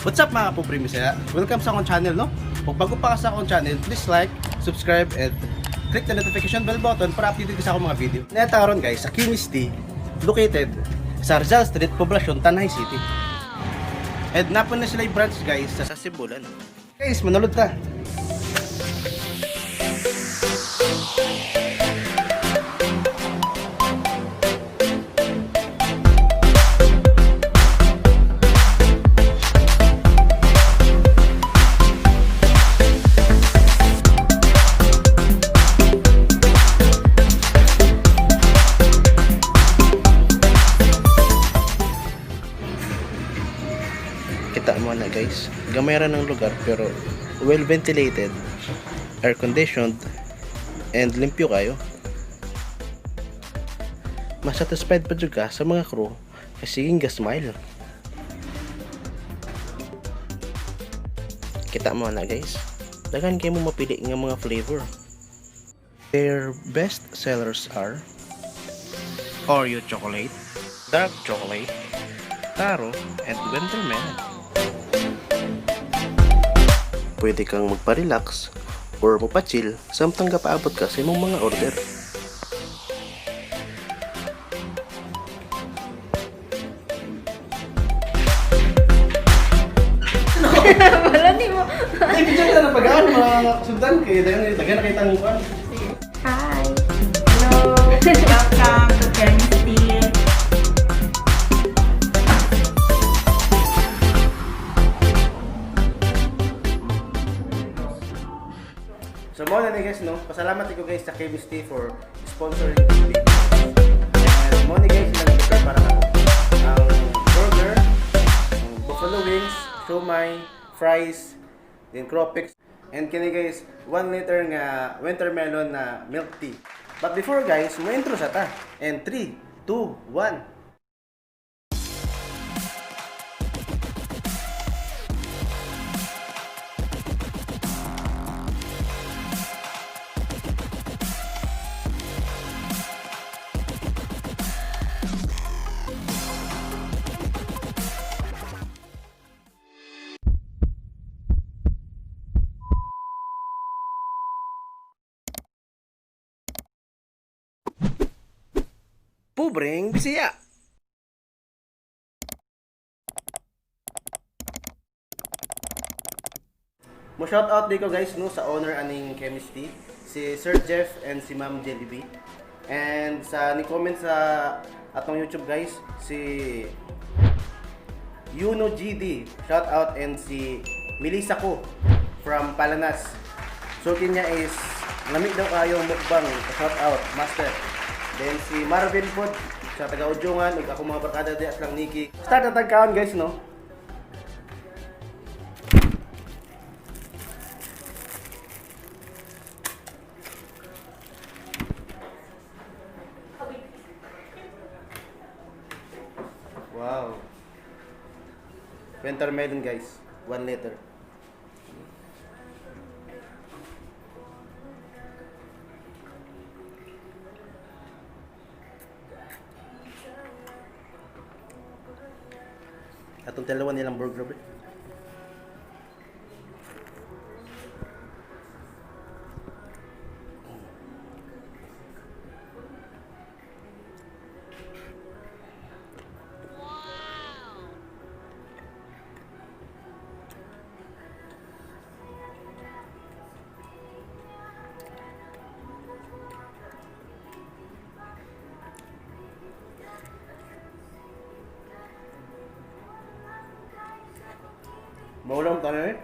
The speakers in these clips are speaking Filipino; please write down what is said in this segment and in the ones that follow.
What's up mga kapoprimisya? Welcome sa akong channel, no? Kung bago pa ka sa akong channel, please like, subscribe, and click the notification bell button para updated ka sa akong mga video. Netaron guys, sa Kimisty, located sa Rizal Street, Poblacion, Tanay City. And napon na sila yung branch guys sa Sibulan. Guys, manulod ta! Kita mo na guys, gamera ng lugar pero well ventilated, air conditioned, and limpyo kayo. Mas satisfied pa juga sa mga crew kasi yung smile. Kita mo na guys, daghan kayo mo mapili ng mga flavor. Their best sellers are Oreo chocolate, dark chocolate, taro, and wintermelon. Pwede kang magpa-relax or magpa-chill samtang kapaabot ka sa imong mga order. Wala ni mo. Ay, video ka na pag-aan, mga sundan kayo. Dagan na kayo tanong. Hi. Hello. Welcome to Chemistry. So mo na guys, no? Pasalamat ko guys sa Kimisty for sponsoring this video. And mo guys ilang prepare para ako. Ang burger, ang buffalo wings, siomai, fries, then crawfish. And kini guys, 1 liter nga wintermelon na milk tea. But before guys, mo intro sa ta. And 3, 2, 1. Pobreng Bisaya. Mo shout out dito guys no sa owner aning Kimisty, si Sir Jeff and si Ma'am Jellyby. And sa ni comment sa atong YouTube guys, si Yuno GD, shout out, and si Melissa ko from Palanas. So niya is lamig daw kayo mukbang, shout out master. Then si Marvin po sa taga-Udjongan, ug ako mga barkada di lang Nikki. Start na tagkaon guys no. Wow. Wintermelon guys, 1 liter. Atong dalawa nilang burger bro. Maulam ka na eh.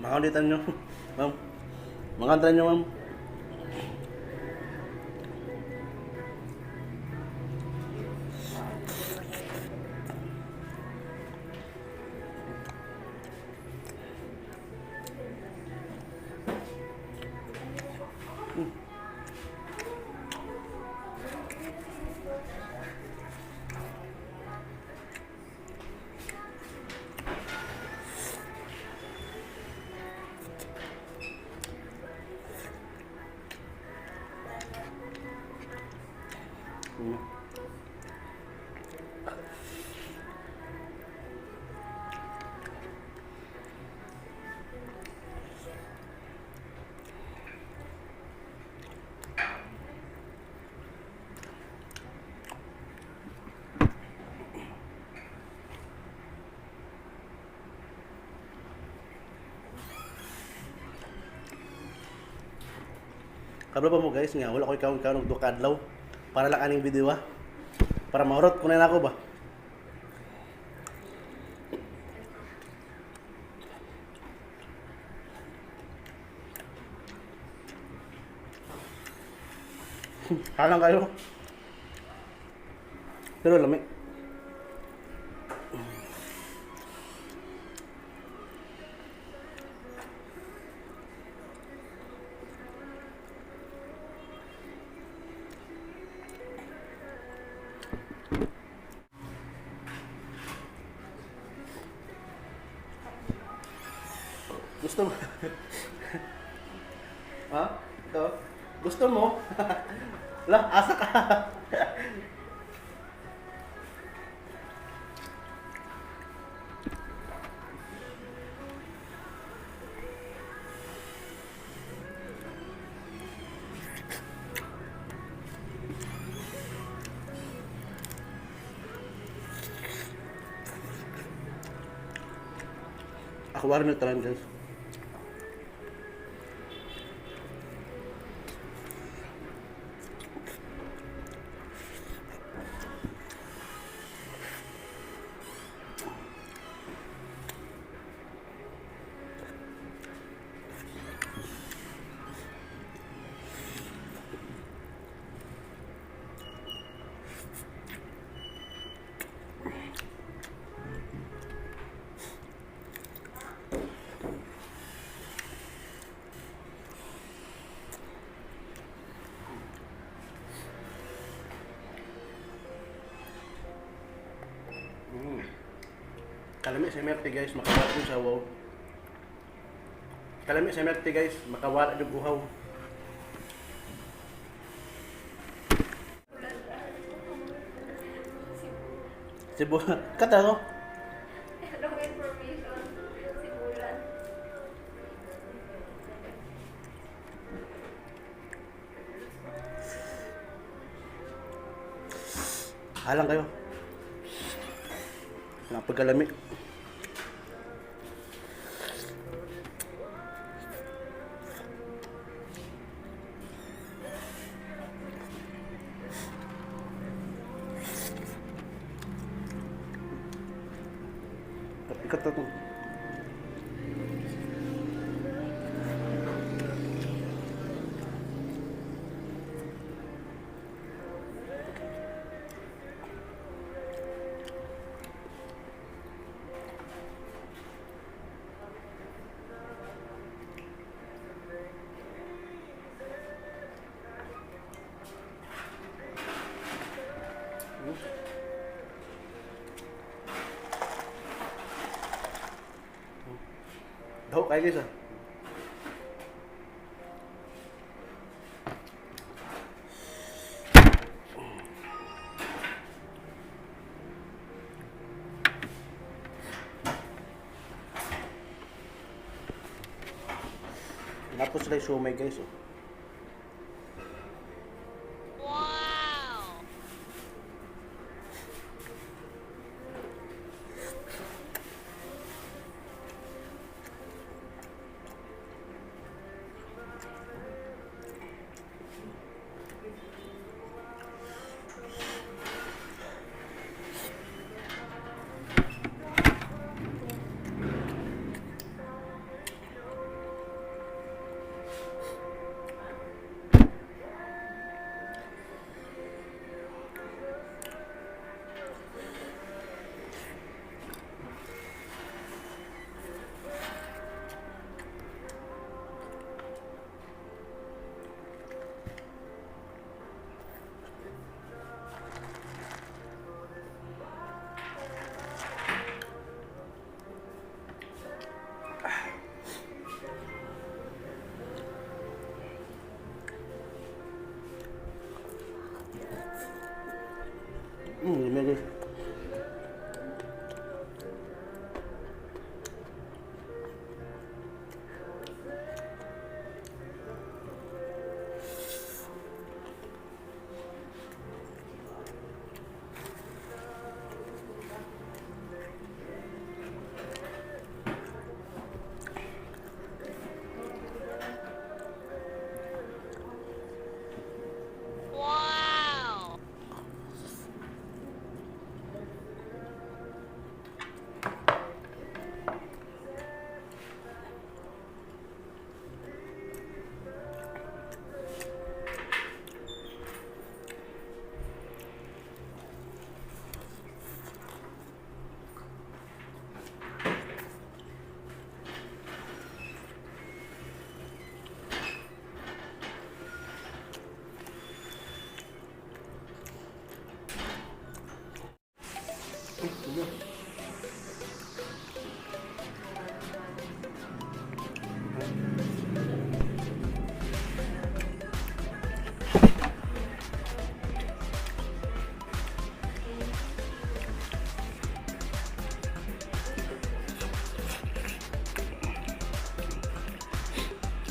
Makaulitan nyo. Ma'am. Makantaran nyo, ma'am. Kabla pa mo guys nga, wala ko ikaw ng dukadlaw. Para lang aning video ha. Para mahurot kunin ako ba. Halang kayo. Pero lamig. Gusto mo? Ha? Ito? Gusto mo? Lah, asa ka. Ako wala na talan guys. Kalami sa MRT guys, makawala yung sawaw. Kalami sa MRT guys, makawala yung buhaw. Sibulan. Kata ko. Anong information? Sibulan. Halang kayo. Napagkalami. Ikat na ito. Daw kayo guys ah. Tapos sila yung siomay guys oh.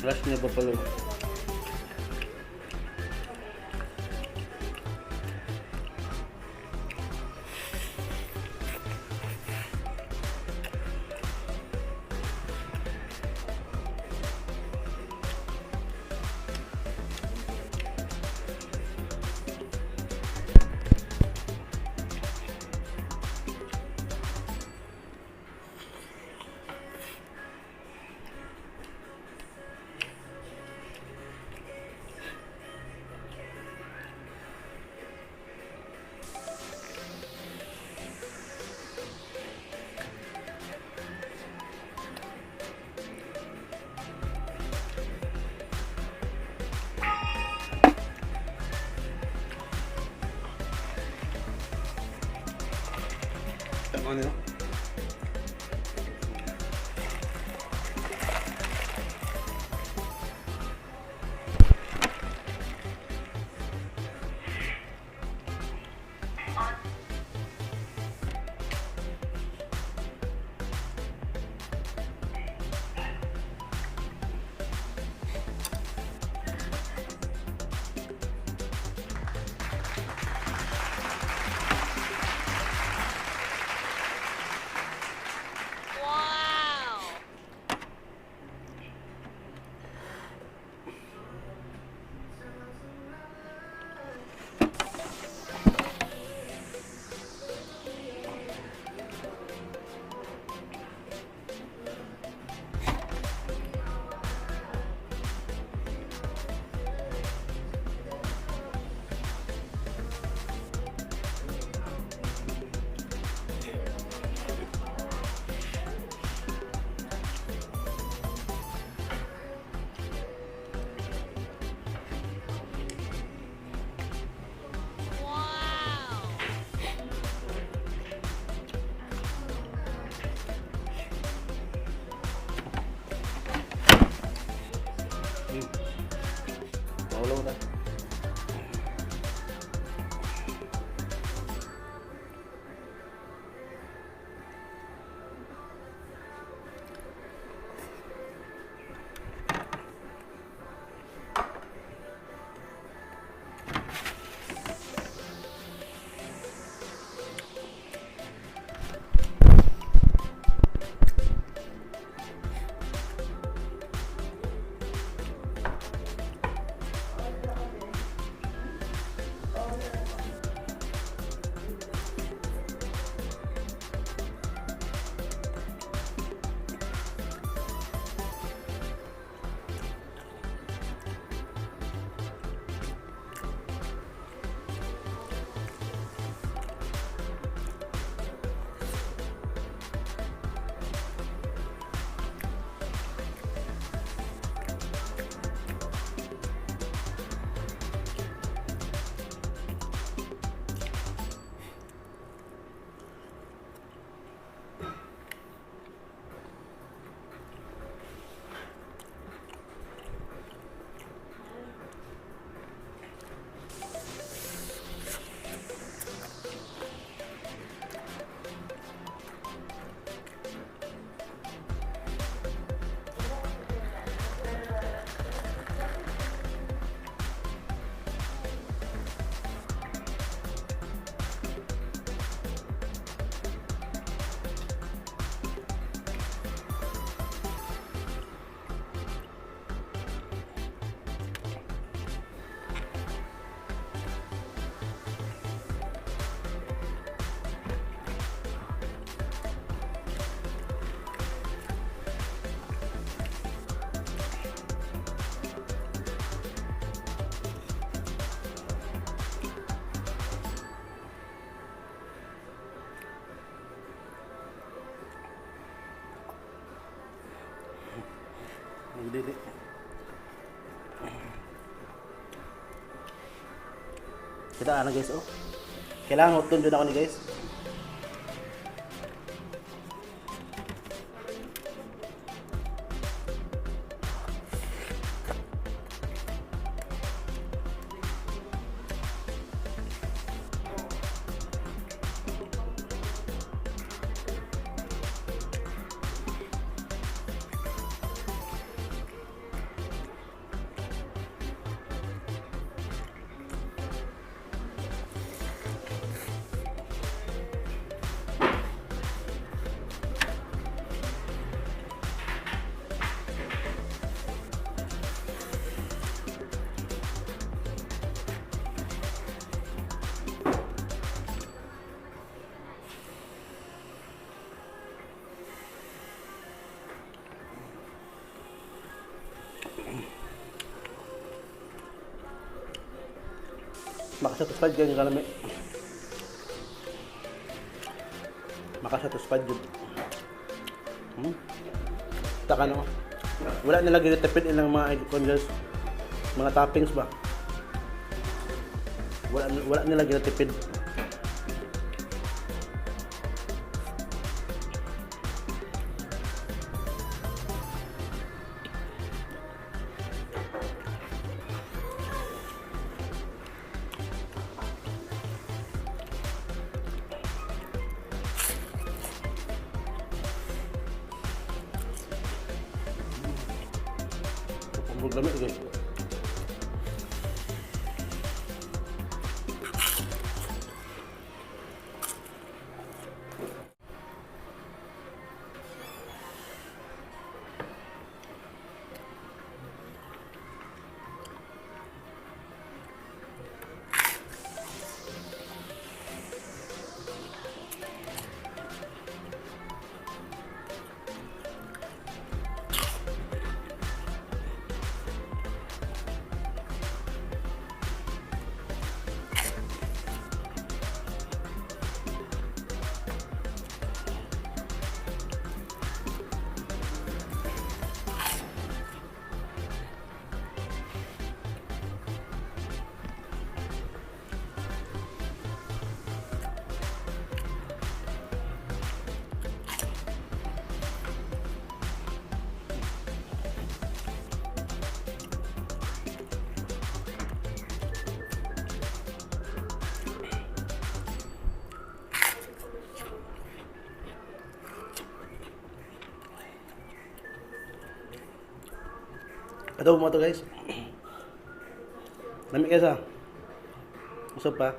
Crush niya pa pala. Ano yun? Naulaw na. Dili. Kita na guys, oh. Kailangan hotdon doon ako ni guys. Makasatisfied kayo ng kalami. Makasatisfied yun. Taka no. Wala nila ginatipid ilang mga guys. Mga toppings ba? Wala nila ginatipid. Lamig guys. Adobo mo to guys. Lamig guys ha. Usap pa.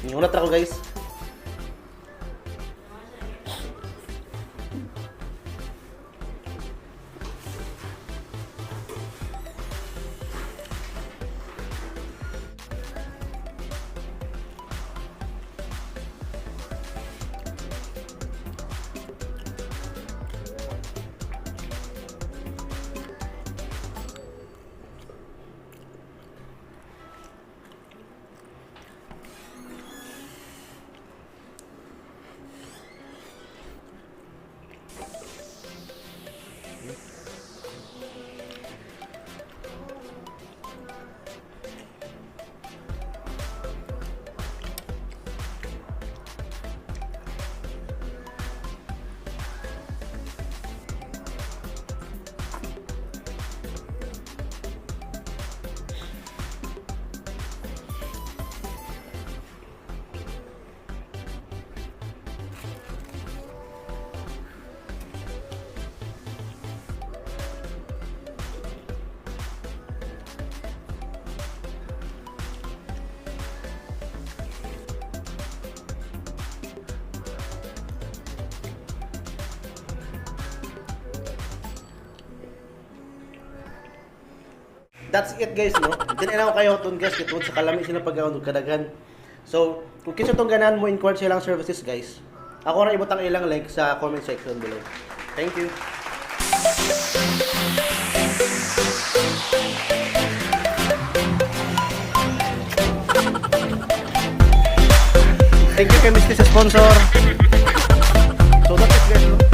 Ngulat ako guys. that's it guys, no? Tinanaw kayo itong guys, kitod sa kalami sila pagkaon kadaghan. So, kung kinsa itong ganahan mo, inquire sa ilang services guys. Ako na ibutang ilang link sa comment section below. Thank you. Thank you kay Mr. sa sponsor. So that's it guys, no?